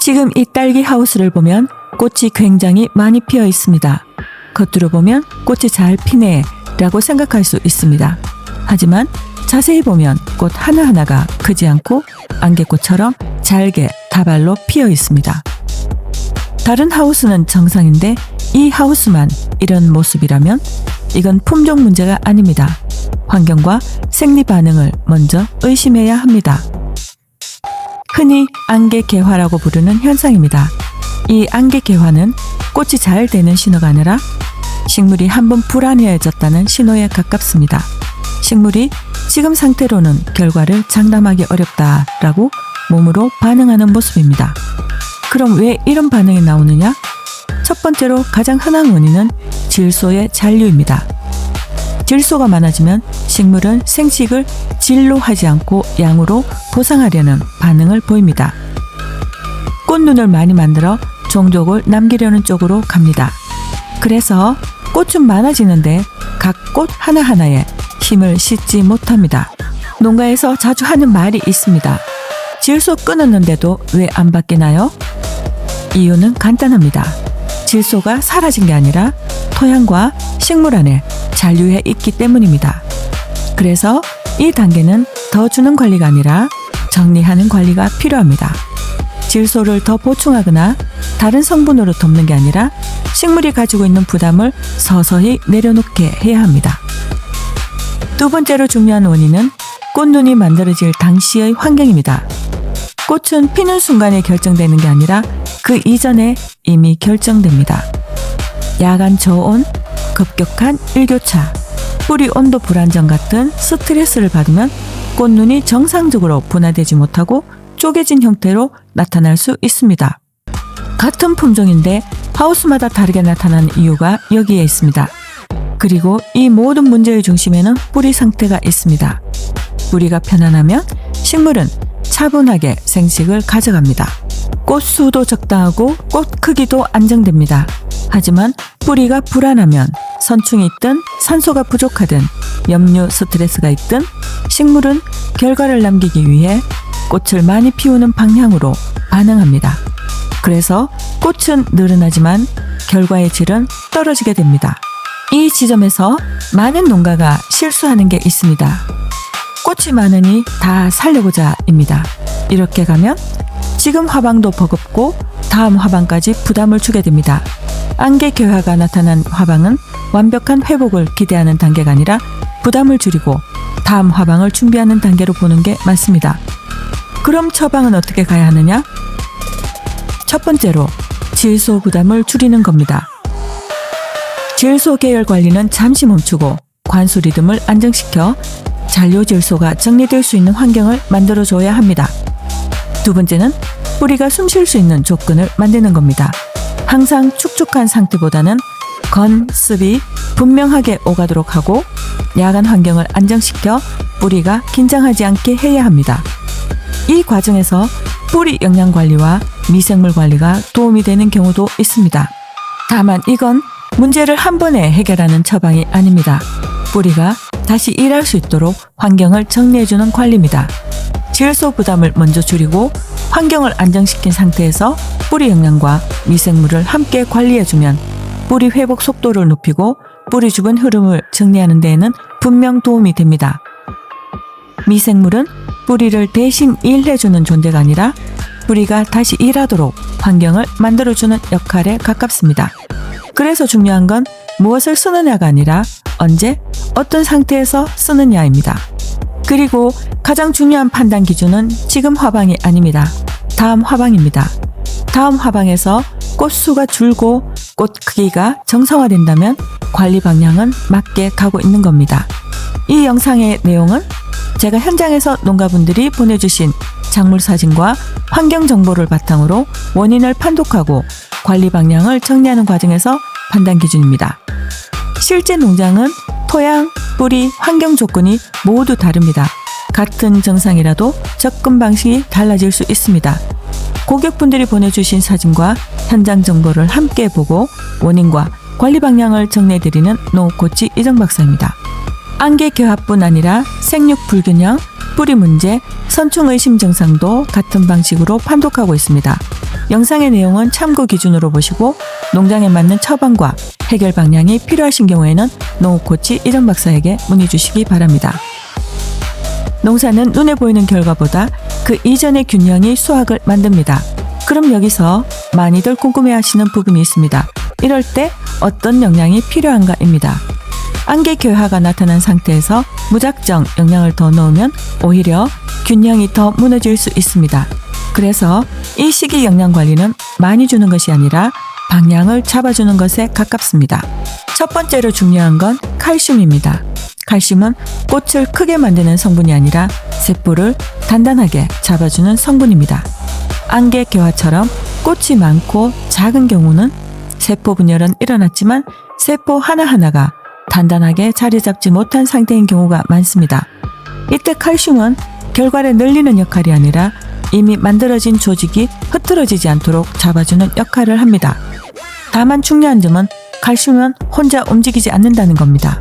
지금 이 딸기 하우스를 보면 꽃이 굉장히 많이 피어 있습니다. 겉으로 보면 꽃이 잘 피네 라고 생각할 수 있습니다. 하지만 자세히 보면 꽃 하나하나가 크지 않고 안개꽃처럼 잘게 다발로 피어 있습니다. 다른 하우스는 정상인데 이 하우스만 이런 모습이라면 이건 품종 문제가 아닙니다. 환경과 생리 반응을 먼저 의심해야 합니다. 흔히 안개 개화라고 부르는 현상입니다. 이 안개 개화는 꽃이 잘 되는 신호가 아니라 식물이 한번 불안해졌다는 신호에 가깝습니다. 식물이 지금 상태로는 결과를 장담하기 어렵다라고 몸으로 반응하는 모습입니다. 그럼 왜 이런 반응이 나오느냐? 첫 번째로 가장 흔한 원인은 질소의 잔류입니다. 질소가 많아지면 식물은 생식을 질로 하지 않고 양으로 보상하려는 반응을 보입니다. 꽃눈을 많이 만들어 종족을 남기려는 쪽으로 갑니다. 그래서 꽃은 많아지는데 각 꽃 하나하나에 힘을 싣지 못합니다. 농가에서 자주 하는 말이 있습니다. 질소 끊었는데도 왜 안 바뀌나요? 이유는 간단합니다. 질소가 사라진 게 아니라 토양과 식물 안에 잔류해 있기 때문입니다. 그래서 이 단계는 더 주는 관리가 아니라 정리하는 관리가 필요합니다. 질소를 더 보충하거나 다른 성분으로 덮는 게 아니라 식물이 가지고 있는 부담을 서서히 내려놓게 해야 합니다. 두 번째로 중요한 원인은 꽃눈이 만들어질 당시의 환경입니다. 꽃은 피는 순간에 결정되는 게 아니라 그 이전에 이미 결정됩니다. 야간 저온, 급격한 일교차, 뿌리 온도 불안정 같은 스트레스를 받으면 꽃눈이 정상적으로 분화되지 못하고 쪼개진 형태로 나타날 수 있습니다. 같은 품종인데 하우스마다 다르게 나타나는 이유가 여기에 있습니다. 그리고 이 모든 문제의 중심에는 뿌리 상태가 있습니다. 뿌리가 편안하면 식물은 차분하게 생식을 가져갑니다. 꽃 수도 적당하고 꽃 크기도 안정됩니다. 하지만 뿌리가 불안하면 선충이 있든 산소가 부족하든 염류 스트레스가 있든 식물은 결과를 남기기 위해 꽃을 많이 피우는 방향으로 반응합니다. 그래서 꽃은 늘어나지만 결과의 질은 떨어지게 됩니다. 이 지점에서 많은 농가가 실수하는 게 있습니다. 꽃이 많으니 다 살려보자입니다. 이렇게 가면 지금 화방도 버겁고 다음 화방까지 부담을 주게 됩니다. 안개 개화가 나타난 화방은 완벽한 회복을 기대하는 단계가 아니라 부담을 줄이고 다음 화방을 준비하는 단계로 보는 게 맞습니다. 그럼 처방은 어떻게 가야 하느냐? 첫 번째로 질소 부담을 줄이는 겁니다. 질소 계열 관리는 잠시 멈추고 관수 리듬을 안정시켜 잔류 질소가 정리될 수 있는 환경을 만들어줘야 합니다. 두 번째는 뿌리가 숨 쉴 수 있는 조건을 만드는 겁니다. 항상 축축한 상태보다는 건, 습이 분명하게 오가도록 하고 야간 환경을 안정시켜 뿌리가 긴장하지 않게 해야 합니다. 이 과정에서 뿌리 영양 관리와 미생물 관리가 도움이 되는 경우도 있습니다. 다만 이건 문제를 한 번에 해결하는 처방이 아닙니다. 뿌리가 다시 일할 수 있도록 환경을 정리해주는 관리입니다. 질소 부담을 먼저 줄이고 환경을 안정시킨 상태에서 뿌리 영양과 미생물을 함께 관리해주면 뿌리 회복 속도를 높이고 뿌리 주변 흐름을 정리하는 데에는 분명 도움이 됩니다. 미생물은 뿌리를 대신 일해주는 존재가 아니라 뿌리가 다시 일하도록 환경을 만들어주는 역할에 가깝습니다. 그래서 중요한 건 무엇을 쓰느냐가 아니라 언제, 어떤 상태에서 쓰느냐입니다. 그리고 가장 중요한 판단 기준은 지금 화방이 아닙니다. 다음 화방입니다. 다음 화방에서 꽃수가 줄고 꽃 크기가 정상화된다면 관리 방향은 맞게 가고 있는 겁니다. 이 영상의 내용은 제가 현장에서 농가분들이 보내주신 작물 사진과 환경 정보를 바탕으로 원인을 판독하고 관리 방향을 정리하는 과정에서 판단 기준입니다. 실제 농장은 토양, 뿌리, 환경 조건이 모두 다릅니다. 같은 정상이라도 접근 방식이 달라질 수 있습니다. 고객분들이 보내주신 사진과 현장 정보를 함께 보고 원인과 관리 방향을 정리해드리는 농업코치 이정박사입니다. 안개 개화뿐 아니라 생육 불균형, 뿌리 문제, 선충 의심 증상도 같은 방식으로 판독하고 있습니다. 영상의 내용은 참고 기준으로 보시고 농장에 맞는 처방과 해결 방향이 필요하신 경우에는 농업코치 이정 박사에게 문의 주시기 바랍니다. 농사는 눈에 보이는 결과보다 그 이전의 균형이 수확을 만듭니다. 그럼 여기서 많이들 궁금해하시는 부분이 있습니다. 이럴 때 어떤 영양이 필요한가입니다. 안개 결하가 나타난 상태에서 무작정 영양을 더 넣으면 오히려 균형이 더 무너질 수 있습니다. 그래서 이 시기 영양 관리는 많이 주는 것이 아니라 방향을 잡아주는 것에 가깝습니다. 첫 번째로 중요한 건 칼슘입니다. 칼슘은 꽃을 크게 만드는 성분이 아니라 세포를 단단하게 잡아주는 성분입니다. 안개 개화처럼 꽃이 많고 작은 경우는 세포 분열은 일어났지만 세포 하나하나가 단단하게 자리 잡지 못한 상태인 경우가 많습니다. 이때 칼슘은 결과를 늘리는 역할이 아니라 이미 만들어진 조직이 흐트러지지 않도록 잡아주는 역할을 합니다. 다만 중요한 점은 칼슘은 혼자 움직이지 않는다는 겁니다.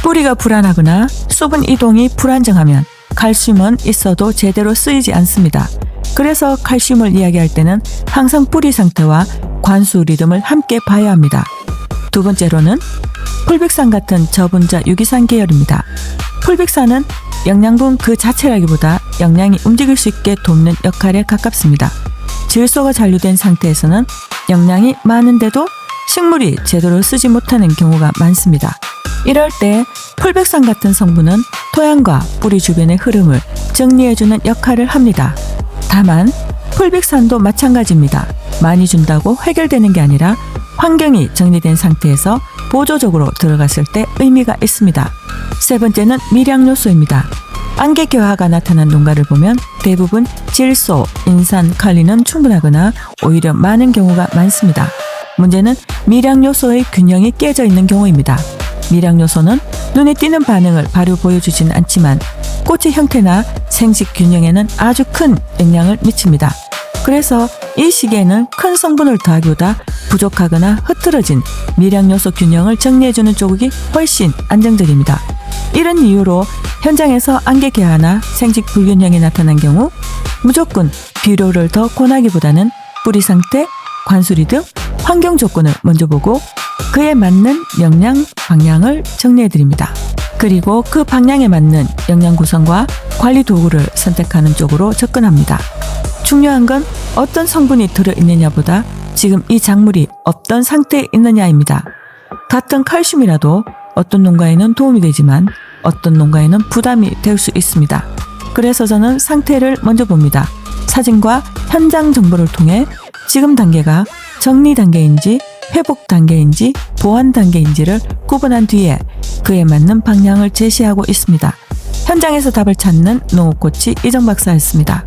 뿌리가 불안하거나 수분 이동이 불안정하면 칼슘은 있어도 제대로 쓰이지 않습니다. 그래서 칼슘을 이야기할 때는 항상 뿌리 상태와 관수 리듬을 함께 봐야 합니다. 두 번째로는 풀백산 같은 저분자 유기산 계열입니다. 풀백산은 영양분 그 자체라기보다 영양이 움직일 수 있게 돕는 역할에 가깝습니다. 질소가 잔류된 상태에서는 영양이 많은데도 식물이 제대로 쓰지 못하는 경우가 많습니다. 이럴 때 풀백산 같은 성분은 토양과 뿌리 주변의 흐름을 정리해주는 역할을 합니다. 다만 풀백산도 마찬가지입니다. 많이 준다고 해결되는 게 아니라 환경이 정리된 상태에서 보조적으로 들어갔을 때 의미가 있습니다. 세 번째는 미량요소입니다. 안개 결하가 나타난 농가를 보면 대부분 질소, 인산, 칼리는 충분하거나 오히려 많은 경우가 많습니다. 문제는 미량요소의 균형이 깨져 있는 경우입니다. 미량요소는 눈에 띄는 반응을 바로 보여주지는 않지만 꽃의 형태나 생식 균형에는 아주 큰 영향을 미칩니다. 그래서 이 시기에는 큰 성분을 더하기보다 부족하거나 흐트러진 미량요소 균형을 정리해주는 조국이 훨씬 안정적입니다. 이런 이유로 현장에서 안개 개화나 생식 불균형이 나타난 경우 무조건 비료를 더 권하기보다는 뿌리 상태, 관수 리듬, 환경 조건을 먼저 보고 그에 맞는 영양 방향을 정리해드립니다. 그리고 그 방향에 맞는 영양 구성과 관리 도구를 선택하는 쪽으로 접근합니다. 중요한 건 어떤 성분이 들어있느냐보다 지금 이 작물이 어떤 상태에 있느냐입니다. 같은 칼슘이라도 어떤 농가에는 도움이 되지만 어떤 농가에는 부담이 될 수 있습니다. 그래서 저는 상태를 먼저 봅니다. 사진과 현장 정보를 통해 지금 단계가 정리 단계인지 회복 단계인지 보완 단계인지를 구분한 뒤에 그에 맞는 방향을 제시하고 있습니다. 현장에서 답을 찾는 농업코치 이정 박사였습니다.